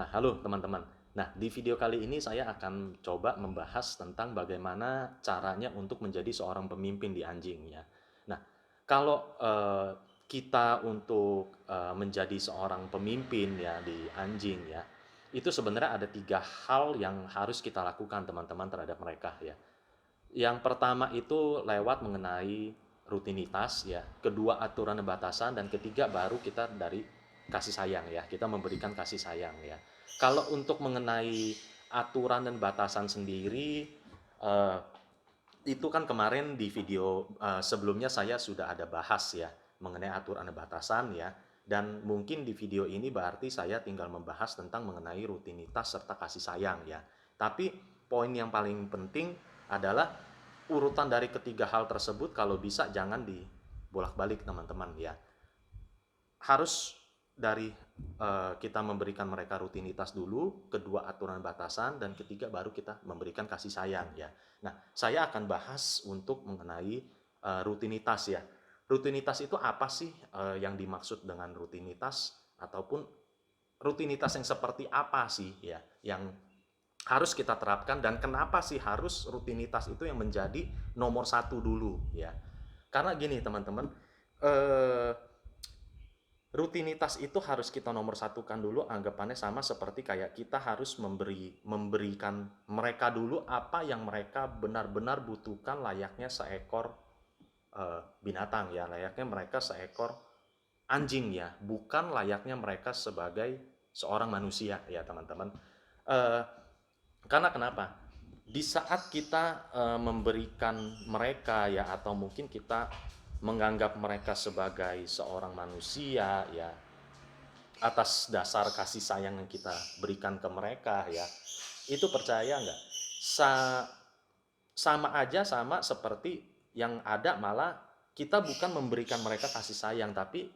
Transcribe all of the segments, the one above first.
Halo teman-teman. Nah, di video kali ini saya akan coba membahas tentang bagaimana caranya untuk menjadi seorang pemimpin di anjing ya. Nah, kalau kita untuk menjadi seorang pemimpin ya di anjing ya, itu sebenarnya ada tiga hal yang harus kita lakukan teman-teman terhadap mereka ya. Yang pertama itu lewat mengenai rutinitas ya, kedua aturan dan batasan, dan ketiga baru kita dari kasih sayang ya, kita memberikan kasih sayang ya. Kalau untuk mengenai aturan dan batasan sendiri, eh, itu kan kemarin di video sebelumnya saya sudah ada bahas ya mengenai aturan dan batasan ya, dan mungkin di video ini berarti saya tinggal membahas tentang mengenai rutinitas serta kasih sayang ya. Tapi poin yang paling penting adalah urutan dari ketiga hal tersebut kalau bisa jangan dibolak-balik teman-teman ya. Harus dari kita memberikan mereka rutinitas dulu, kedua aturan batasan, dan ketiga baru kita memberikan kasih sayang ya. Nah, saya akan bahas untuk mengenai rutinitas ya. Rutinitas itu apa sih yang dimaksud dengan rutinitas, ataupun rutinitas yang seperti apa sih ya yang harus kita terapkan, dan kenapa sih harus rutinitas itu yang menjadi nomor satu dulu ya. Karena gini teman-teman, eh, rutinitas itu harus kita nomor satukan dulu, anggapannya sama seperti kayak kita harus memberikan mereka dulu apa yang mereka benar-benar butuhkan, layaknya seekor binatang ya, layaknya mereka seekor anjing ya, bukan layaknya mereka sebagai seorang manusia ya teman-teman. Eh, karena kenapa? Di saat kita memberikan mereka ya, atau mungkin kita menganggap mereka sebagai seorang manusia ya, atas dasar kasih sayang yang kita berikan ke mereka ya, itu percaya nggak? Sa sama aja, sama seperti yang ada malah kita bukan memberikan mereka kasih sayang, tapi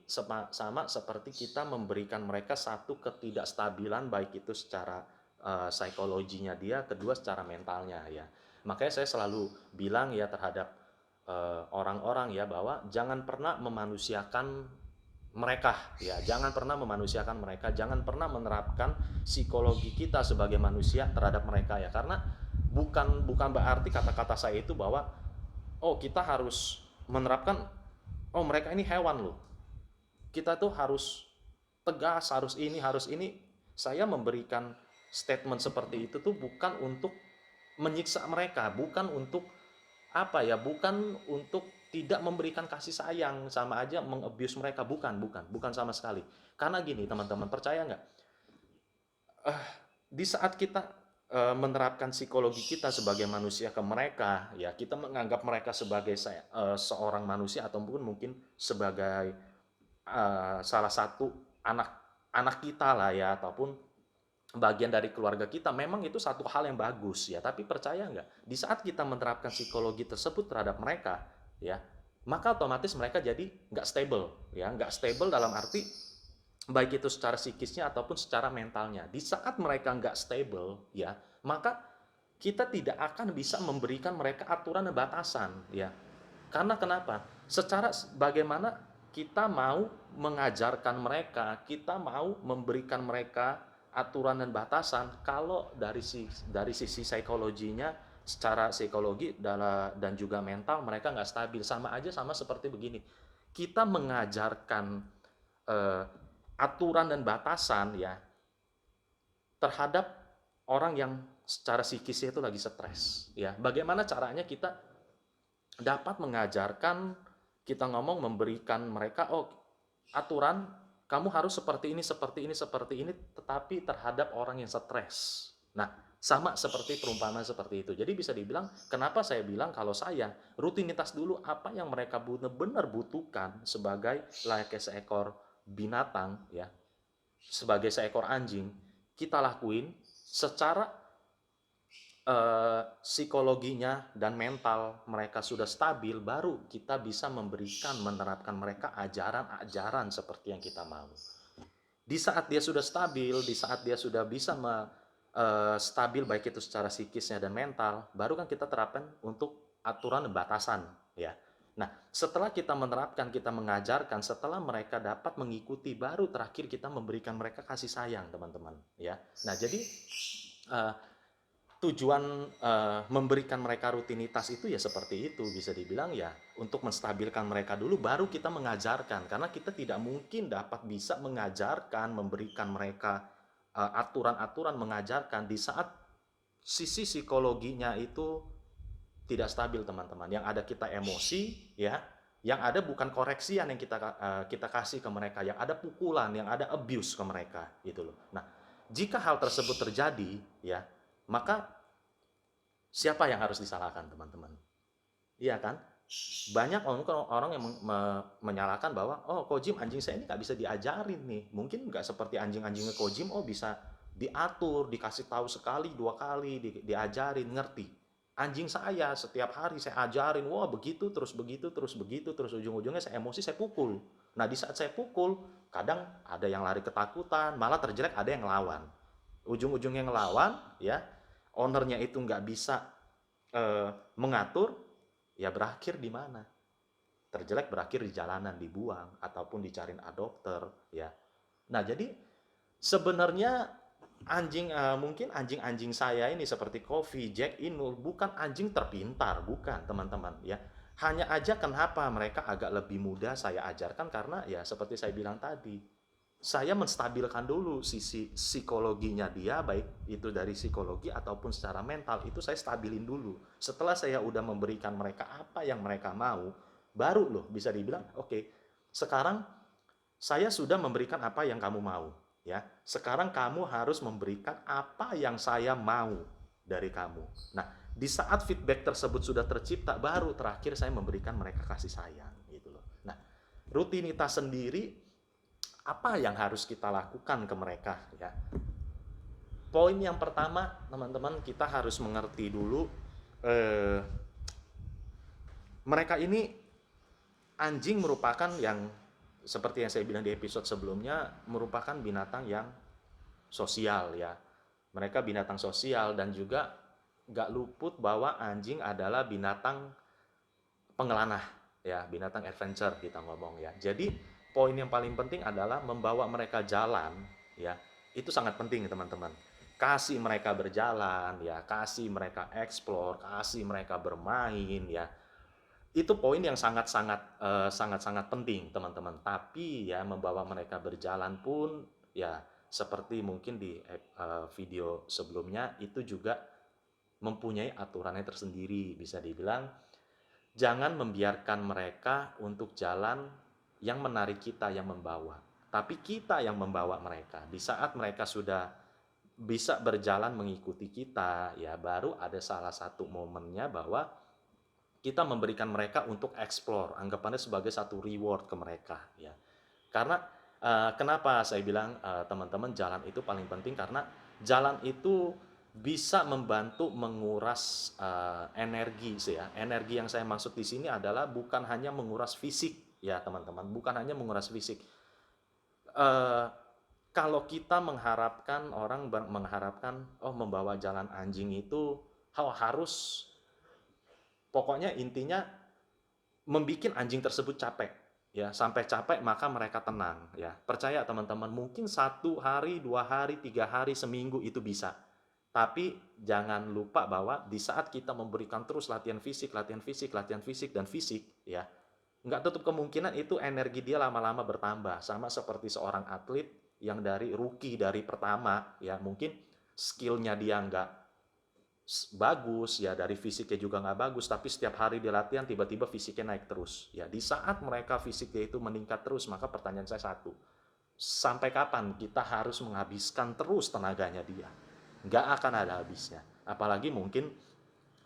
sama seperti kita memberikan mereka satu ketidakstabilan, baik itu secara psikologinya dia, kedua secara mentalnya ya. Makanya saya selalu bilang ya terhadap orang-orang ya, bahwa jangan pernah memanusiakan mereka ya, jangan pernah memanusiakan mereka, jangan pernah menerapkan psikologi kita sebagai manusia terhadap mereka ya. Karena bukan bukan berarti kata-kata saya itu bahwa oh kita harus menerapkan, oh mereka ini hewan loh, kita tuh harus tegas, harus ini. Saya memberikan statement seperti itu tuh bukan untuk menyiksa mereka, bukan untuk apa ya, bukan untuk tidak memberikan kasih sayang, sama aja mengabuse mereka, bukan bukan bukan sama sekali. Karena gini teman-teman, percaya nggak, di saat kita menerapkan psikologi kita sebagai manusia ke mereka ya, kita menganggap mereka sebagai seorang manusia, ataupun mungkin sebagai salah satu anak anak kita lah ya, ataupun bagian dari keluarga kita, memang itu satu hal yang bagus ya. Tapi percaya nggak, di saat kita menerapkan psikologi tersebut terhadap mereka ya, maka otomatis mereka jadi nggak stable ya, nggak stable dalam arti baik itu secara psikisnya ataupun secara mentalnya. Di saat mereka nggak stable ya, maka kita tidak akan bisa memberikan mereka aturan dan batasan ya. Karena kenapa? Secara bagaimana kita mau mengajarkan mereka, kita mau memberikan mereka aturan dan batasan, kalau dari sisi psikologinya, secara psikologi dan juga mental mereka nggak stabil. Sama aja, sama seperti begini, kita mengajarkan eh, aturan dan batasan ya terhadap orang yang secara psikisnya itu lagi stres ya. Bagaimana caranya kita dapat mengajarkan, kita ngomong memberikan mereka, oh aturan kamu harus seperti ini, seperti ini, seperti ini, tetapi terhadap orang yang stres. Nah, sama seperti perumpamaan seperti itu. Jadi bisa dibilang, kenapa saya bilang kalau saya rutinitas dulu apa yang mereka benar-benar butuhkan sebagai layaknya seekor binatang ya, sebagai seekor anjing, kita lakuin secara psikologinya dan mental mereka sudah stabil, baru kita bisa memberikan, menerapkan mereka ajaran-ajaran seperti yang kita mau. Di saat dia sudah stabil, di saat dia sudah bisa stabil baik itu secara psikisnya dan mental, baru kan kita terapkan untuk aturan dan batasan ya. Nah, setelah kita menerapkan, kita mengajarkan, setelah mereka dapat mengikuti, baru terakhir kita memberikan mereka kasih sayang, teman-teman, ya. Nah, jadi eh, tujuan memberikan mereka rutinitas itu ya seperti itu, bisa dibilang ya untuk menstabilkan mereka dulu, baru kita mengajarkan, karena kita tidak mungkin dapat bisa mengajarkan, memberikan mereka aturan-aturan, mengajarkan di saat sisi psikologinya itu tidak stabil, teman-teman. Yang ada kita emosi, ya. Yang ada bukan koreksian yang kita kasih ke mereka, yang ada pukulan, yang ada abuse ke mereka, gitu loh. Nah, jika hal tersebut terjadi, ya, maka siapa yang harus disalahkan, teman-teman? Iya kan? Banyak orang yang menyalahkan bahwa, oh, Kojim, anjing saya ini nggak bisa diajarin nih. Mungkin nggak seperti anjing-anjingnya Kojim, oh bisa diatur, dikasih tahu sekali, dua kali, diajarin, ngerti. Anjing saya setiap hari saya ajarin, wah begitu, terus begitu, terus begitu, terus ujung-ujungnya saya emosi, saya pukul. Nah, di saat saya pukul, kadang ada yang lari ketakutan, malah terjelek ada yang ngelawan. Ujung-ujungnya ngelawan, ya, ownernya itu nggak bisa mengatur, ya berakhir di mana? Terjelek berakhir di jalanan, dibuang ataupun dicariin adopter, ya. Nah, jadi sebenarnya mungkin anjing-anjing saya ini seperti Coffee, Jack, Inul bukan anjing terpintar, bukan, teman-teman, ya. Hanya aja kenapa mereka agak lebih mudah saya ajarkan, karena ya seperti saya bilang tadi, saya menstabilkan dulu sisi psikologinya dia, baik itu dari psikologi ataupun secara mental, itu saya stabilin dulu. Setelah saya udah memberikan mereka apa yang mereka mau, baru loh bisa dibilang, oke, sekarang saya sudah memberikan apa yang kamu mau, ya. Sekarang kamu harus memberikan apa yang saya mau dari kamu. Nah, di saat feedback tersebut sudah tercipta, baru terakhir saya memberikan mereka kasih sayang, gitu loh. Nah, rutinitas sendiri apa yang harus kita lakukan ke mereka, ya. Poin yang pertama, teman-teman, kita harus mengerti dulu eh, mereka ini, anjing merupakan yang seperti yang saya bilang di episode sebelumnya, merupakan binatang yang sosial, ya. Mereka binatang sosial, dan juga nggak luput bahwa anjing adalah binatang pengelanah, ya, binatang adventure kita ngomong, ya. Jadi poin yang paling penting adalah membawa mereka jalan, ya. Itu sangat penting, teman-teman. Kasih mereka berjalan, ya, kasih mereka explore, kasih mereka bermain, ya. Itu poin yang sangat-sangat penting, teman-teman. Tapi ya membawa mereka berjalan pun ya seperti mungkin di video sebelumnya itu juga mempunyai aturannya tersendiri, bisa dibilang. Jangan membiarkan mereka untuk jalan yang menarik kita yang membawa, tapi kita yang membawa mereka. Di saat mereka sudah bisa berjalan mengikuti kita, ya baru ada salah satu momennya bahwa kita memberikan mereka untuk explore, anggapannya sebagai satu reward ke mereka, ya. Karena kenapa saya bilang teman-teman jalan itu paling penting, karena jalan itu bisa membantu menguras energi sih, ya. Energi yang saya maksud di sini adalah bukan hanya menguras fisik, ya teman-teman, bukan hanya menguras fisik. Eh, Kalau kita mengharapkan, oh, membawa jalan anjing itu harus, pokoknya intinya membikin anjing tersebut capek, ya, sampai capek maka mereka tenang, ya. Percaya teman-teman, mungkin 1 hari, 2 hari, 3 hari, seminggu itu bisa. Tapi jangan lupa bahwa di saat kita memberikan terus latihan fisik, latihan fisik, latihan fisik, dan fisik, ya, nggak tutup kemungkinan itu energi dia lama-lama bertambah. Sama seperti seorang atlet yang dari rookie, dari pertama, ya, mungkin skillnya dia nggak bagus, ya, dari fisiknya juga nggak bagus, tapi setiap hari di latihan tiba-tiba fisiknya naik terus, ya. Di saat mereka fisiknya itu meningkat terus, maka pertanyaan saya satu, sampai kapan kita harus menghabiskan terus tenaganya dia? Nggak akan ada habisnya. Apalagi mungkin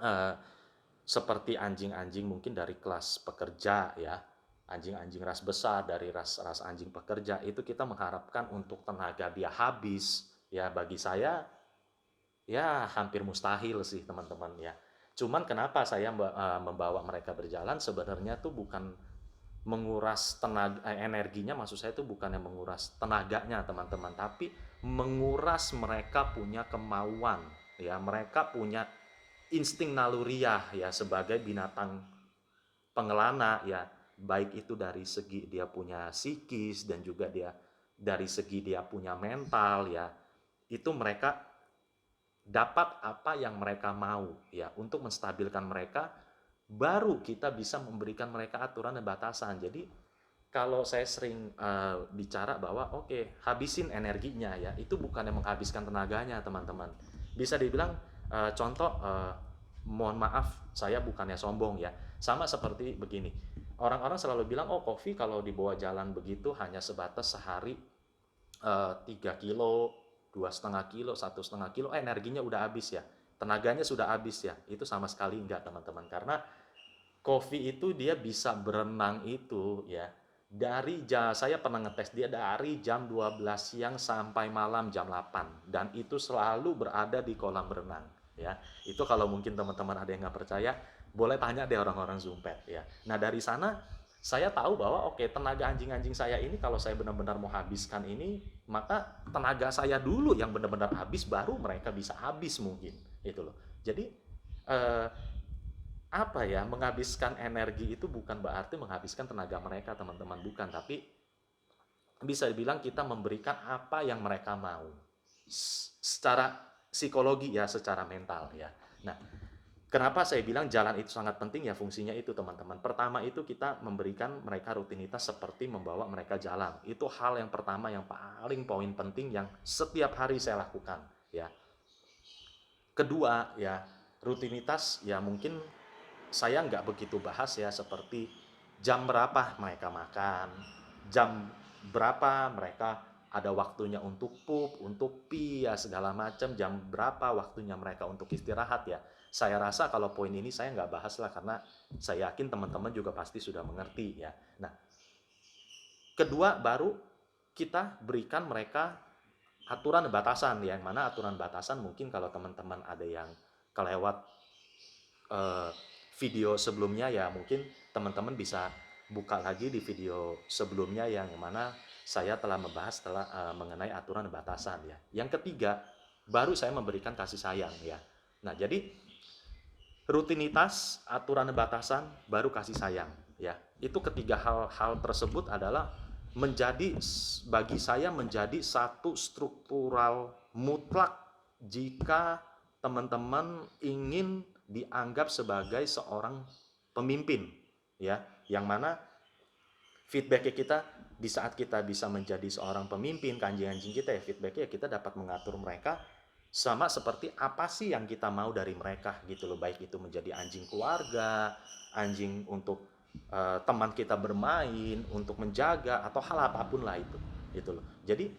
eh, seperti anjing-anjing mungkin dari kelas pekerja, ya, anjing-anjing ras besar dari ras anjing pekerja, itu kita mengharapkan untuk tenaga dia habis, ya bagi saya ya hampir mustahil sih, teman-teman, ya. Cuman kenapa saya membawa mereka berjalan, sebenarnya tuh bukan menguras tenaga, energinya, maksud saya tuh bukan yang menguras tenaganya, teman-teman, tapi menguras mereka punya kemauan, ya, mereka punya insting naluriah, ya, sebagai binatang pengelana ya, baik itu dari segi dia punya psikis dan juga dia dari segi dia punya mental ya, itu mereka dapat apa yang mereka mau ya, untuk menstabilkan mereka, baru kita bisa memberikan mereka aturan dan batasan. Jadi kalau saya sering bicara bahwa oke, habisin energinya ya, itu bukan yang menghabiskan tenaganya teman-teman. Bisa dibilang contoh, mohon maaf saya bukannya sombong ya, sama seperti begini, orang-orang selalu bilang oh kopi kalau dibawa jalan begitu hanya sebatas sehari 3 kilo, 2,5 kilo, 1,5 kilo, energinya udah habis ya, tenaganya sudah habis ya. Itu sama sekali enggak teman-teman, karena coffee itu dia bisa berenang itu ya, saya pernah ngetes dia dari jam 12 siang sampai malam jam 8, dan itu selalu berada di kolam berenang ya. Itu kalau mungkin teman-teman ada yang nggak percaya, boleh tanya deh orang-orang Zumpet ya. Nah dari sana saya tahu bahwa oke, tenaga anjing-anjing saya ini kalau saya benar-benar mau habiskan ini, maka tenaga saya dulu yang benar-benar habis, baru mereka bisa habis mungkin itu loh. Jadi eh, apa ya, menghabiskan energi itu bukan berarti menghabiskan tenaga mereka teman-teman, bukan, tapi bisa dibilang kita memberikan apa yang mereka mau secara psikologi ya, secara mental ya. Nah, kenapa saya bilang jalan itu sangat penting ya, fungsinya itu teman-teman. Pertama itu kita memberikan mereka rutinitas seperti membawa mereka jalan. Itu hal yang pertama yang paling poin penting yang setiap hari saya lakukan ya. Kedua ya, rutinitas ya, mungkin saya nggak begitu bahas ya, seperti jam berapa mereka makan, jam berapa mereka ada waktunya untuk pup, untuk pi ya segala macam, jam berapa waktunya mereka untuk istirahat ya. Saya rasa kalau poin ini saya nggak bahas lah, karena saya yakin teman-teman juga pasti sudah mengerti ya. Nah, kedua baru kita berikan mereka aturan dan batasan ya. Yang mana aturan batasan mungkin kalau teman-teman ada yang kelewat eh, video sebelumnya ya, mungkin teman-teman bisa buka lagi di video sebelumnya yang mana saya telah membahas mengenai aturan dan batasan ya. Yang ketiga, baru saya memberikan kasih sayang ya. Nah, jadi rutinitas, aturan dan batasan, baru kasih sayang ya. Itu ketiga hal-hal tersebut adalah menjadi, bagi saya menjadi satu struktural mutlak jika teman-teman ingin dianggap sebagai seorang pemimpin ya, yang mana feedbacknya kita di saat kita bisa menjadi seorang pemimpin ke anjing-anjing kita ya, feedbacknya ya kita dapat mengatur mereka sama seperti apa sih yang kita mau dari mereka gitu loh, baik itu menjadi anjing keluarga, anjing untuk teman kita bermain, untuk menjaga atau hal apapun lah itu gitu loh. Jadi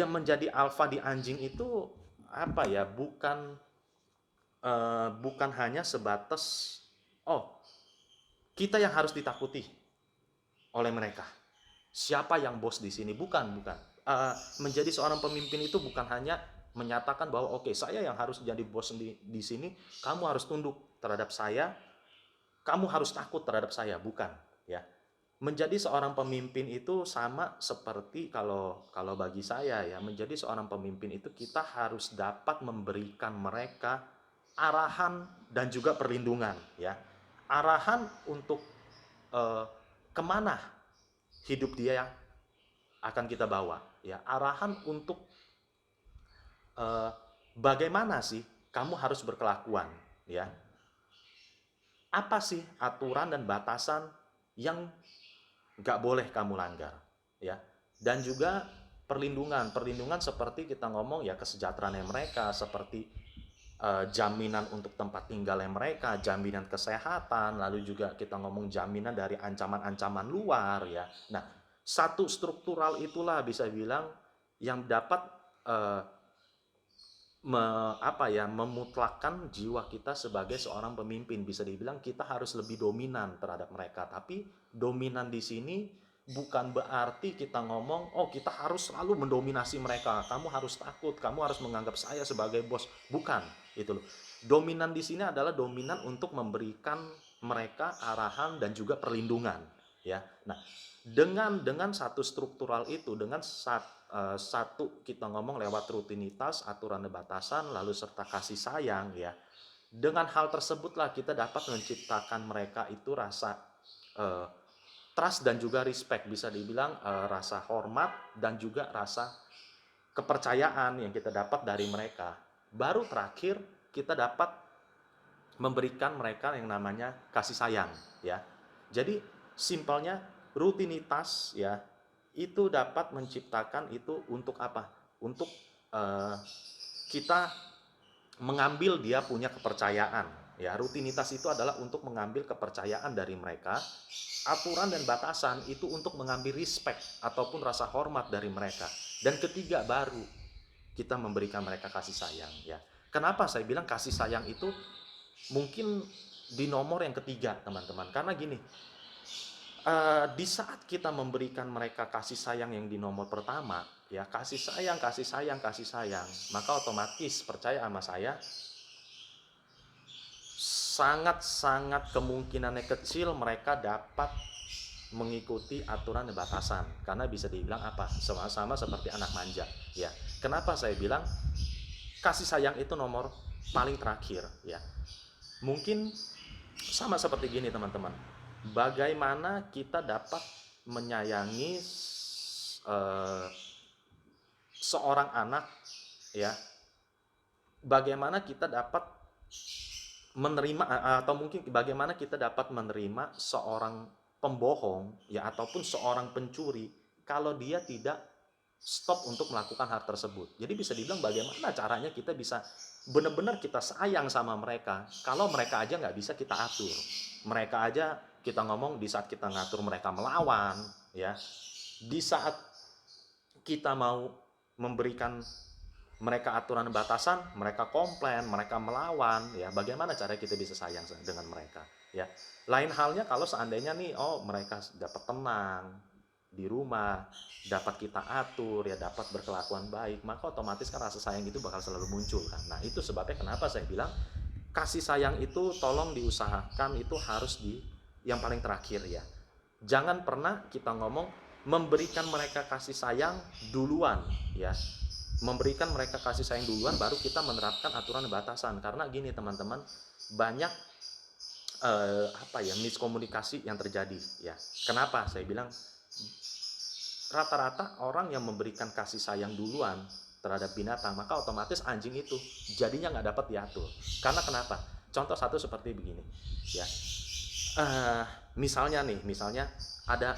menjadi alfa di anjing itu apa ya, bukan hanya sebatas oh kita yang harus ditakuti oleh mereka, siapa yang bos di sini, bukan. Menjadi seorang pemimpin itu bukan hanya menyatakan bahwa oke, saya yang harus jadi bos di sini, kamu harus tunduk terhadap saya, kamu harus takut terhadap saya, bukan ya. Menjadi seorang pemimpin itu sama seperti, kalau kalau bagi saya ya, menjadi seorang pemimpin itu kita harus dapat memberikan mereka arahan dan juga perlindungan ya. Arahan untuk eh, kemana hidup dia yang akan kita bawa ya, arahan untuk eh, bagaimana sih kamu harus berkelakuan ya, apa sih aturan dan batasan yang nggak boleh kamu langgar ya. Dan juga perlindungan seperti kita ngomong ya, kesejahteraan mereka, seperti jaminan untuk tempat tinggalnya mereka, jaminan kesehatan, lalu juga kita ngomong jaminan dari ancaman-ancaman luar ya. Nah, satu struktural itulah bisa bilang yang dapat eh, memutlakkan jiwa kita sebagai seorang pemimpin. Bisa dibilang kita harus lebih dominan terhadap mereka. Tapi dominan di sini bukan berarti kita ngomong oh kita harus selalu mendominasi mereka, kamu harus takut, kamu harus menganggap saya sebagai bos, bukan itu loh. Dominan di sini adalah dominan untuk memberikan mereka arahan dan juga perlindungan ya. Nah, dengan satu struktural itu, dengan satu kita ngomong lewat rutinitas, aturan dan batasan, lalu serta kasih sayang ya. Dengan hal tersebutlah kita dapat menciptakan mereka itu rasa eh, trust dan juga respect, bisa dibilang rasa hormat dan juga rasa kepercayaan yang kita dapat dari mereka. Baru terakhir kita dapat memberikan mereka yang namanya kasih sayang, ya. Jadi simpelnya rutinitas, ya, itu dapat menciptakan itu untuk apa? Untuk eh, kita mengambil dia punya kepercayaan, ya. Rutinitas itu adalah untuk mengambil kepercayaan dari mereka. Aturan dan batasan itu untuk mengambil respect ataupun rasa hormat dari mereka. Dan ketiga baru kita memberikan mereka kasih sayang, ya. Kenapa saya bilang kasih sayang itu mungkin di nomor yang ketiga, teman-teman? Karena gini, di saat kita memberikan mereka kasih sayang yang di nomor pertama, ya, kasih sayang, kasih sayang, kasih sayang, maka otomatis percaya sama saya, sangat-sangat kemungkinannya kecil mereka dapat mengikuti aturan dan batasan, karena bisa dibilang apa, sama-sama seperti anak manja, ya. Kenapa saya bilang kasih sayang itu nomor paling terakhir, ya. Mungkin sama seperti gini, teman-teman, bagaimana kita dapat menyayangi seorang anak, ya, bagaimana kita dapat menerima, atau mungkin bagaimana kita dapat menerima seorang pembohong, ya, ataupun seorang pencuri kalau dia tidak stop untuk melakukan hal tersebut. Jadi bisa dibilang bagaimana caranya kita bisa benar-benar kita sayang sama mereka kalau mereka aja nggak bisa kita atur. Mereka aja kita ngomong di saat kita ngatur mereka melawan, ya. Di saat kita mau memberikan mereka aturan batasan, mereka komplain, mereka melawan, ya. Bagaimana cara kita bisa sayang dengan mereka, ya. Lain halnya kalau seandainya nih, oh, mereka dapat tenang di rumah, dapat kita atur, ya, dapat berkelakuan baik, maka otomatis kan rasa sayang itu bakal selalu muncul kan. Nah, itu sebabnya kenapa saya bilang kasih sayang itu tolong diusahakan itu harus di yang paling terakhir, ya. Jangan pernah kita ngomong memberikan mereka kasih sayang duluan, ya. Memberikan mereka kasih sayang duluan baru kita menerapkan aturan dan batasan. Karena gini, teman-teman, banyak miskomunikasi yang terjadi, ya. Kenapa saya bilang rata-rata orang yang memberikan kasih sayang duluan terhadap binatang, maka otomatis anjing itu jadinya nggak dapat diatur. Karena kenapa? Contoh satu seperti begini, ya. Misalnya ada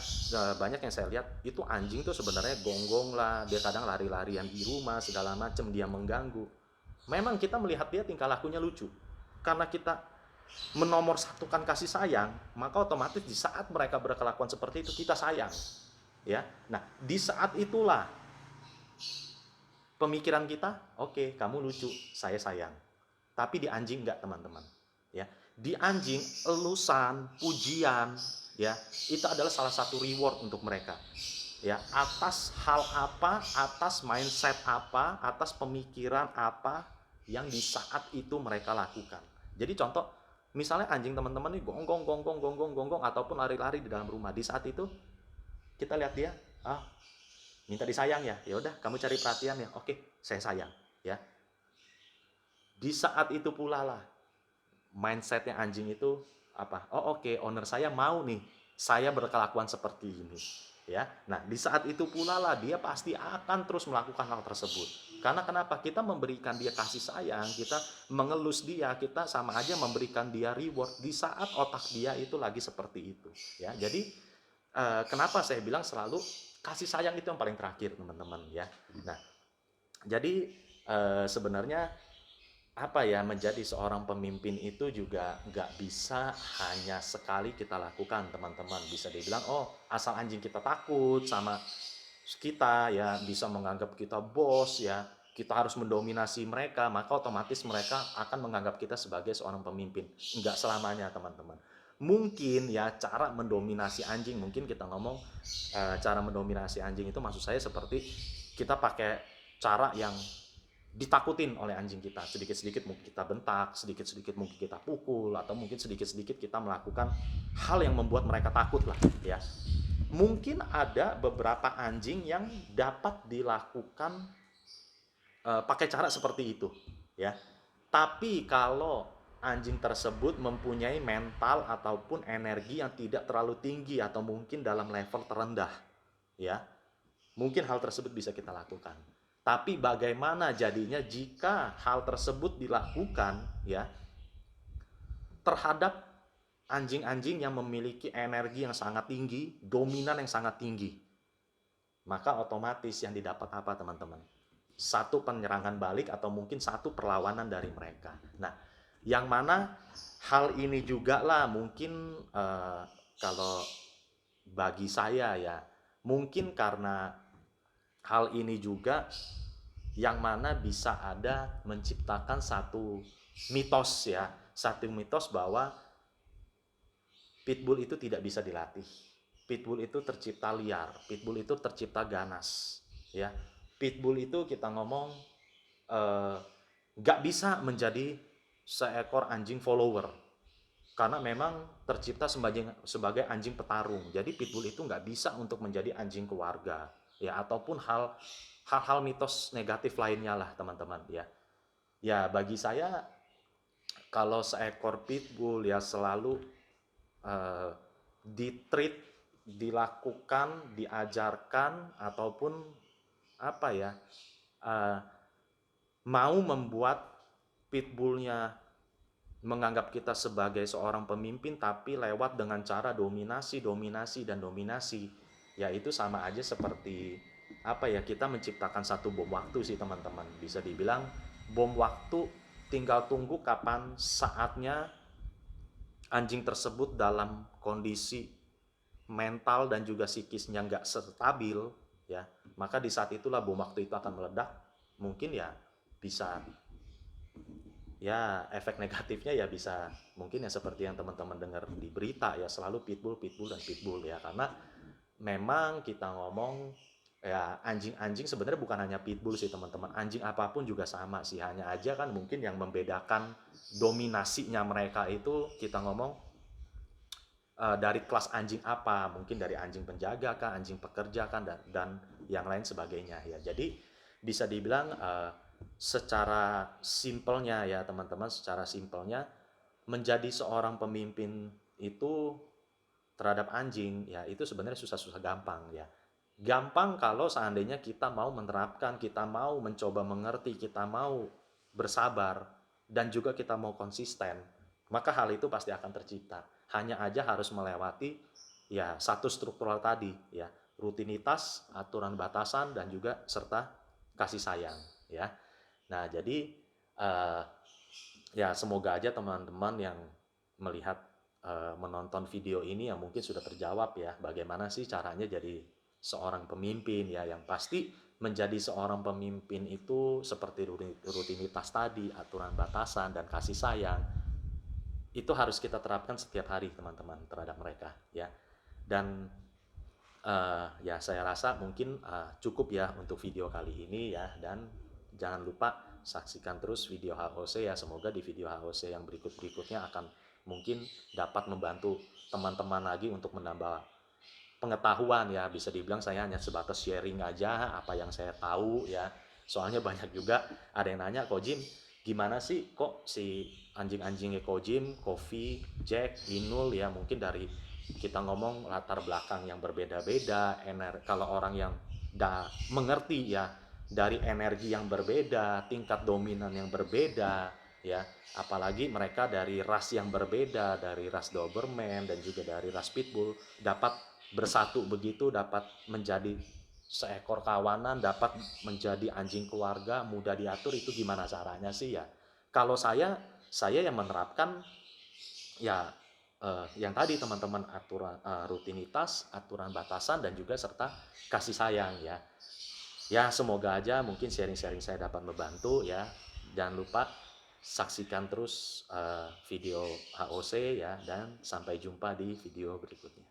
banyak yang saya lihat itu anjing tuh sebenarnya gonggong lah, dia kadang lari-larian di rumah segala macam, dia mengganggu. Memang kita melihat dia tingkah lakunya lucu, karena kita menomorsatukan kasih sayang, maka otomatis di saat mereka berkelakuan seperti itu kita sayang, ya. Nah, di saat itulah pemikiran kita, oke, kamu lucu, saya sayang. Tapi di anjing enggak, teman-teman, ya. Di anjing elusan, pujian, ya, itu adalah salah satu reward untuk mereka, ya, atas hal apa, atas mindset apa, atas pemikiran apa yang di saat itu mereka lakukan. Jadi contoh, misalnya anjing teman-teman nih gonggong gonggong gonggong gonggong ataupun lari-lari di dalam rumah, di saat itu kita lihat dia, minta disayang, ya, ya udah kamu cari perhatian, ya, oke, saya sayang, ya. Di saat itu pula lah mindsetnya anjing itu apa, oh oke, owner saya mau nih saya berkelakuan seperti ini, ya. Nah, di saat itu pula lah dia pasti akan terus melakukan hal tersebut. Karena kenapa? Kita memberikan dia kasih sayang, kita mengelus dia, kita sama aja memberikan dia reward di saat otak dia itu lagi seperti itu, ya. Jadi kenapa saya bilang selalu kasih sayang itu yang paling terakhir, teman-teman, ya. Nah, jadi sebenarnya apa ya, menjadi seorang pemimpin itu juga nggak bisa hanya sekali kita lakukan, teman-teman. Bisa dibilang, oh, asal anjing kita takut sama kita, ya, bisa menganggap kita bos, ya, kita harus mendominasi mereka, maka otomatis mereka akan menganggap kita sebagai seorang pemimpin. Nggak selamanya, teman-teman. Mungkin ya cara mendominasi anjing, mungkin kita ngomong cara mendominasi anjing itu maksud saya seperti kita pakai cara yang ditakutin oleh anjing kita, sedikit-sedikit mungkin kita bentak, sedikit-sedikit mungkin kita pukul, atau mungkin sedikit-sedikit kita melakukan hal yang membuat mereka takut lah, ya. Mungkin ada beberapa anjing yang dapat dilakukan pakai cara seperti itu, ya. Tapi kalau anjing tersebut mempunyai mental ataupun energi yang tidak terlalu tinggi atau mungkin dalam level terendah, ya. Mungkin hal tersebut bisa kita lakukan. Tapi bagaimana jadinya jika hal tersebut dilakukan, ya, terhadap anjing-anjing yang memiliki energi yang sangat tinggi, dominan yang sangat tinggi. Maka otomatis yang didapat apa, teman-teman? Satu penyerangan balik atau mungkin satu perlawanan dari mereka. Nah, yang mana hal ini juga lah mungkin kalau bagi saya ya, mungkin karena hal ini juga yang mana bisa ada menciptakan satu mitos ya, satu mitos bahwa pitbull itu tidak bisa dilatih. Pitbull itu tercipta liar, pitbull itu tercipta ganas, ya. Pitbull itu kita ngomong eh, nggak bisa menjadi seekor anjing follower karena memang tercipta sebagai anjing petarung. Jadi pitbull itu nggak bisa untuk menjadi anjing keluarga, ya, ataupun hal-hal mitos negatif lainnya lah, teman-teman, ya. Ya, bagi saya kalau seekor pitbull ya selalu eh, ditreat, dilakukan, diajarkan ataupun apa ya, eh, mau membuat pitbullnya menganggap kita sebagai seorang pemimpin tapi lewat dengan cara dominasi, dominasi, dan dominasi. Ya itu sama aja seperti apa ya, kita menciptakan satu bom waktu sih, teman-teman. Bisa dibilang bom waktu, tinggal tunggu kapan saatnya anjing tersebut dalam kondisi mental dan juga psikisnya nggak stabil, ya, maka di saat itulah bom waktu itu akan meledak. Mungkin ya bisa, ya efek negatifnya ya bisa mungkin ya seperti yang teman-teman dengar di berita ya, selalu pitbull, pitbull, dan pitbull, ya. Karena memang kita ngomong ya, anjing-anjing sebenarnya bukan hanya pitbull sih, teman-teman. Anjing apapun juga sama sih, hanya aja kan mungkin yang membedakan dominasinya mereka itu kita ngomong dari kelas anjing apa, mungkin dari anjing penjaga kah, anjing pekerja kan, dan yang lain sebagainya, ya. Jadi bisa dibilang secara simpelnya ya, teman-teman, secara simpelnya menjadi seorang pemimpin itu terhadap anjing ya itu sebenarnya susah-susah gampang, ya. Gampang kalau seandainya kita mau menerapkan, kita mau mencoba mengerti, kita mau bersabar, dan juga kita mau konsisten, maka hal itu pasti akan tercipta. Hanya aja harus melewati ya satu struktural tadi, ya, rutinitas, aturan batasan, dan juga serta kasih sayang, ya. Nah, jadi eh, ya semoga aja teman-teman yang melihat menonton video ini yang mungkin sudah terjawab ya, bagaimana sih caranya jadi seorang pemimpin, ya. Yang pasti menjadi seorang pemimpin itu seperti rutinitas tadi, aturan batasan, dan kasih sayang itu harus kita terapkan setiap hari, teman-teman, terhadap mereka, ya. Dan ya saya rasa mungkin cukup ya untuk video kali ini, ya. Dan jangan lupa saksikan terus video HOC ya, semoga di video HOC yang berikut-berikutnya akan mungkin dapat membantu teman-teman lagi untuk menambah pengetahuan, ya. Bisa dibilang saya hanya sebatas sharing aja apa yang saya tahu, ya. Soalnya banyak juga ada yang nanya, Kojim gimana sih kok si anjing-anjingnya Kojim, Kofi, Jack, Inul, ya, mungkin dari kita ngomong latar belakang yang berbeda-beda, kalau orang yang mengerti ya, dari energi yang berbeda, tingkat dominan yang berbeda, ya, apalagi mereka dari ras yang berbeda, dari ras Doberman dan juga dari ras Pitbull, dapat bersatu begitu, dapat menjadi seekor kawanan, dapat menjadi anjing keluarga, mudah diatur, itu gimana caranya sih, ya. Kalau saya yang menerapkan ya yang tadi, teman-teman, aturan, rutinitas, aturan batasan, dan juga serta kasih sayang, ya. Ya semoga aja mungkin sharing-sharing saya dapat membantu, ya. Jangan lupa saksikan terus video HOC, ya, dan sampai jumpa di video berikutnya.